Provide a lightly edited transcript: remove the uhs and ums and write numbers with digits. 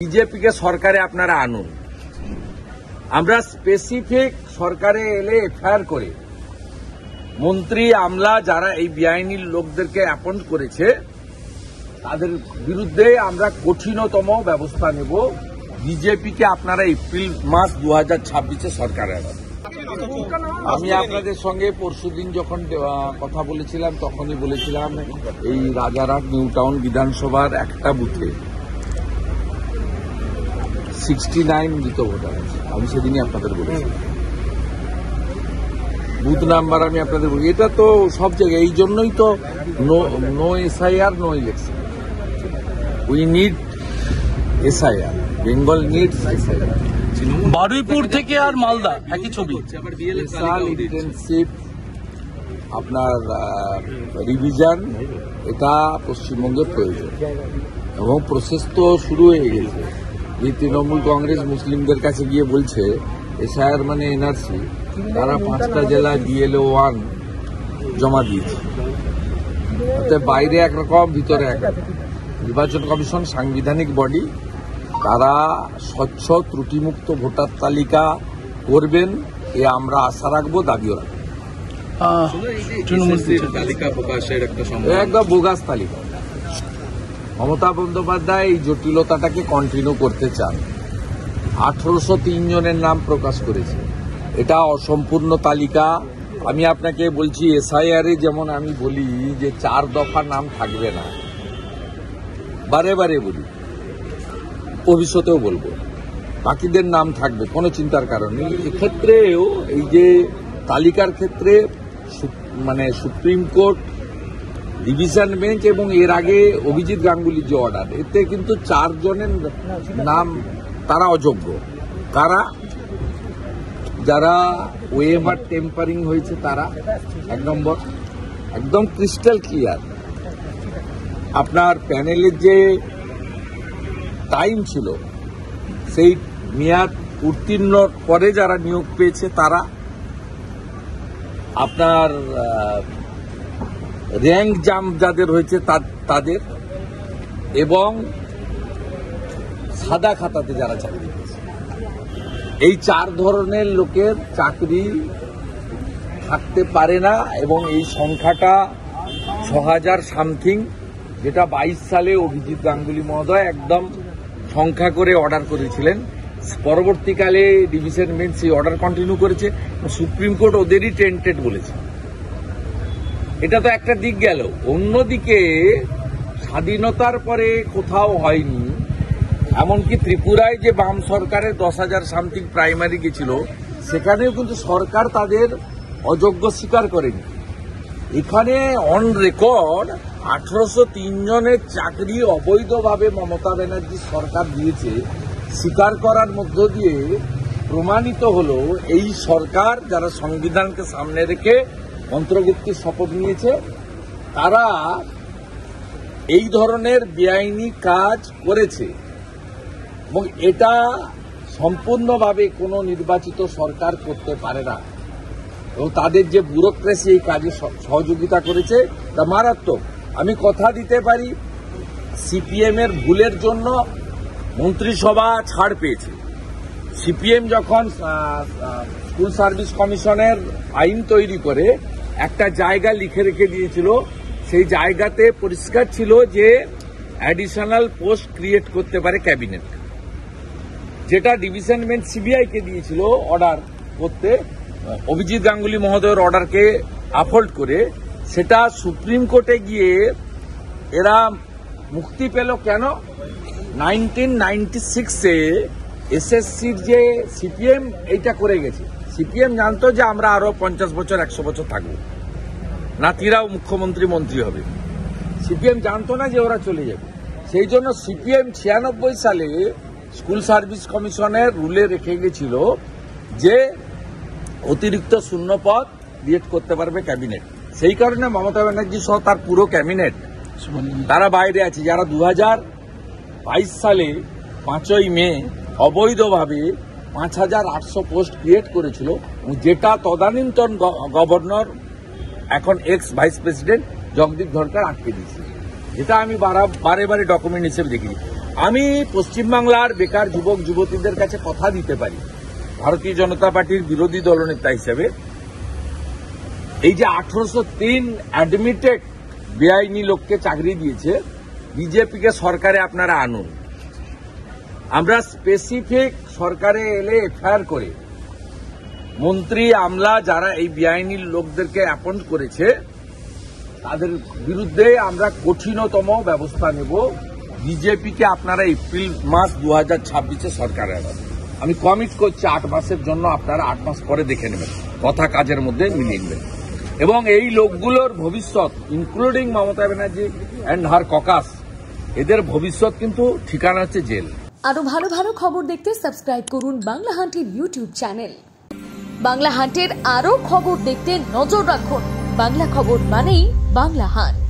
BJP কে সরকারে আপনারা আনুন, আমরা স্পেসিফিক সরকারে এলে এফআইআর করে মন্ত্রী আমলা যারা এই বেআইনি লোকদেরকে অ্যাপয়েন্ট করেছে তাদের বিরুদ্ধে আমরা কঠিনতম ব্যবস্থা নেব। বিজেপিকে আপনারা এপ্রিল মাস 2026 সরকারে আনুন। আমি আপনাদের সঙ্গে পরশুদিন যখন কথা বলেছিলাম তখনই বলেছিলাম এই রাজারহাট নিউ টাউন বিধানসভার একটা বুথে 69 মৃত ভোটার আছে। আমি সেদিনই আপনাদের বলেছি, বুথ নাম্বার আমি আপনাদের বলি। এটা তো সব জায়গায়, এই জন্যই তো no SIR no election. We need SIR, Bengal needs SIR. Baruipur থেকে আর মালদা একই ছবি, ইন্টেনসিভ আপনার রিভিশন, এটা পশ্চিমবঙ্গের প্রয়োজন এবং প্রসেস তো শুরু হয়ে গেছে। এই তৃণমূল কংগ্রেস মুসলিমদের কাছে গিয়ে বলছে এসআইআর মানে এনআরসি, তারা 5টা জেলায় বিএলও 1 জমা দিয়েছে। অর্থাৎ বাইরে একরকম ভিতরে একরকম। নির্বাচন কমিশন সাংবিধানিক বডি, তারা স্বচ্ছ ত্রুটিমুক্ত ভোটার তালিকা করবেন এ আমরা আশা রাখবো, দাবিও রাখবো। একদম বোগাস তালিকা। মমতা বন্দ্যোপাধ্যায় এই জটিলতাটাকে কন্টিনিউ করতে চান। 1803 জনের নাম প্রকাশ করেছে, এটা অসম্পূর্ণ তালিকা। আমি আপনাকে বলছি এসআইআরে যেমন আমি বলি যে 4 দফা নাম থাকবে না, বারে বারে বলি, ভবিষ্যতেও বলবো, বাকিদের নাম থাকবে, কোনো চিন্তার কারণ নেই। এক্ষেত্রেও এই যে তালিকার ক্ষেত্রে মানে সুপ্রিম কোর্ট, ডিভিশন বেঞ্চ এবং এর আগে অভিজিৎ গাঙ্গুলির যে অর্ডার, এতে কিন্তু 4 জনের নাম তারা অযোগ্য। কারা? যারা ওয়েভার টেম্পারিং হয়েছে তারা 1 নম্বর, একদম ক্রিস্টাল ক্লিয়ার। আপনার প্যানেলের যে টাইম ছিল সেই মেয়াদ উত্তীর্ণ পরে যারা নিয়োগ পেয়েছে তারা, আপনার র্যাঙ্ক জাম্প যাদের হয়েছে তাদের, এবং সাদা খাতাতে যারা চাকরি পেয়েছে, এই 4 ধরনের লোকের চাকরি থাকতে পারে না। এবং এই সংখ্যাটা 6000 সামথিং, যেটা 22 সালে অভিজিৎ গাঙ্গুলি মহোদয় একদম সংখ্যা করে অর্ডার করেছিলেন। পরবর্তীকালে ডিভিশন বেঞ্চ সেই অর্ডার কন্টিনিউ করেছে, সুপ্রিম কোর্ট ওদেরই টেন্টেড বলেছে। এটা তো একটা দিক গেল। অন্যদিকে স্বাধীনতার পরে কোথাও হয়নি, এমনকি ত্রিপুরায় যে বাম সরকারের 10,000 সামথিং প্রাইমারি গেছিল, সেখানেও কিন্তু সরকার তাদের অযোগ্য স্বীকার করেনি। এখানে অন রেকর্ড 1803 জনের চাকরি অবৈধভাবে মমতা ব্যানার্জি সরকার দিয়েছে, স্বীকার করার মধ্য দিয়ে প্রমাণিত হল এই সরকার যারা সংবিধানকে সামনে রেখে অন্তর্ভুক্তির শপথ নিয়েছে, তারা এই ধরনের বেআইনি কাজ করেছে। এবং এটা সম্পূর্ণভাবে কোনো নির্বাচিত সরকার করতে পারে না। এবং তাদের যে ব্যুরোক্রেসি এই কাজে সহযোগিতা করেছে তা মারাত্মক। আমি কথা দিতে পারি, সিপিএম এর ভুলের জন্য মন্ত্রিসভা ছাড় পেয়েছে। সিপিএম যখন স্কুল সার্ভিস কমিশনের আইন তৈরি করে একটা জায়গা লিখে রেখে দিয়েছিল, সেই জায়গাতে পরিষ্কার ছিল যে অ্যাডিশনাল পোস্ট ক্রিয়েট করতে পারে ক্যাবিনেট, যেটা ডিভিশন বেঞ্চ সিবিআইকে দিয়েছিল অর্ডার করতে। অভিজিৎ গাঙ্গুলি মহোদয়ের অর্ডারকে আপহোল্ড করে সেটা সুপ্রিম কোর্টে গিয়ে এরা মুক্তি পেল। কেন? 1996-এ এসএসসির যে সিপিএম এইটা করে গেছে, সিপিএম জানতো যে আমরা আরো 50 বছর 100 বছর থাকবো, নাতিরাও মুখ্যমন্ত্রী মন্ত্রী হবে। সিপিএম জানতো না যে ওরা চলে যাবে। সেই জন্য সিপিএম 96 সালে স্কুল সার্ভিস কমিশনের রুলে রেখে গেছিল যে অতিরিক্ত শূন্য পদ ক্রিয়েট করতে পারবে ক্যাবিনেট। সেই কারণে মমতা ব্যানার্জি সহ তার পুরো ক্যাবিনেট তারা বাইরে আছে, যারা 2022 সালে 5ই মে অবৈধভাবে 5800 পোস্ট ক্রিয়েট করেছিল, যেটা তদানীন্তন গভর্নর এখন x vice president Jagdeep Dhankhar আটকে দিয়েছে। এটা আমি বারে বারে ডকুমেন্ট হিসেবে দেখি। আমি পশ্চিমবাংলার বেকার যুবক যুবতীদের কাছে কথা দিতে পারি ভারতীয় জনতা পার্টির বিরোধী দলনেতা হিসেবে, এই যে 1803 অ্যাডমিটেড বেআইনি লোককে চাকরি দিয়েছে, বিজেপিকে সরকারে আপনারা আনুন। আমরা স্পেসিফিক সরকারে এলে এফআইআর করে মন্ত্রী আমলা যারা এই বেআইনি লোকদেরকে অ্যাপয়েন্ট করেছে তাদের বিরুদ্ধে আমরা কঠিনতম ব্যবস্থা নেব। বিজেপিকে আপনারা এপ্রিল মাস 2026 সরকারে আনবেন। আমি কমিট করছি 8 মাসের জন্য, আপনারা 8 মাস পরে দেখে নেবেন, কথা কাজের মধ্যে মিলিয়ে নেবেন। এবং এই লোকগুলোর ভবিষ্যৎ, including Mamata Banerjee and her caucus, এদের ভবিষ্যৎ কিন্তু ঠিকানা হচ্ছে জেল। আরো ভালো ভালো খবর দেখতে সাবস্ক্রাইব করুন বাংলা হান্টের ইউটিউব চ্যানেল। বাংলা হান্টের আরো খবর দেখতে নজর রাখুন। বাংলা খবর মানেই বাংলা হান্ট।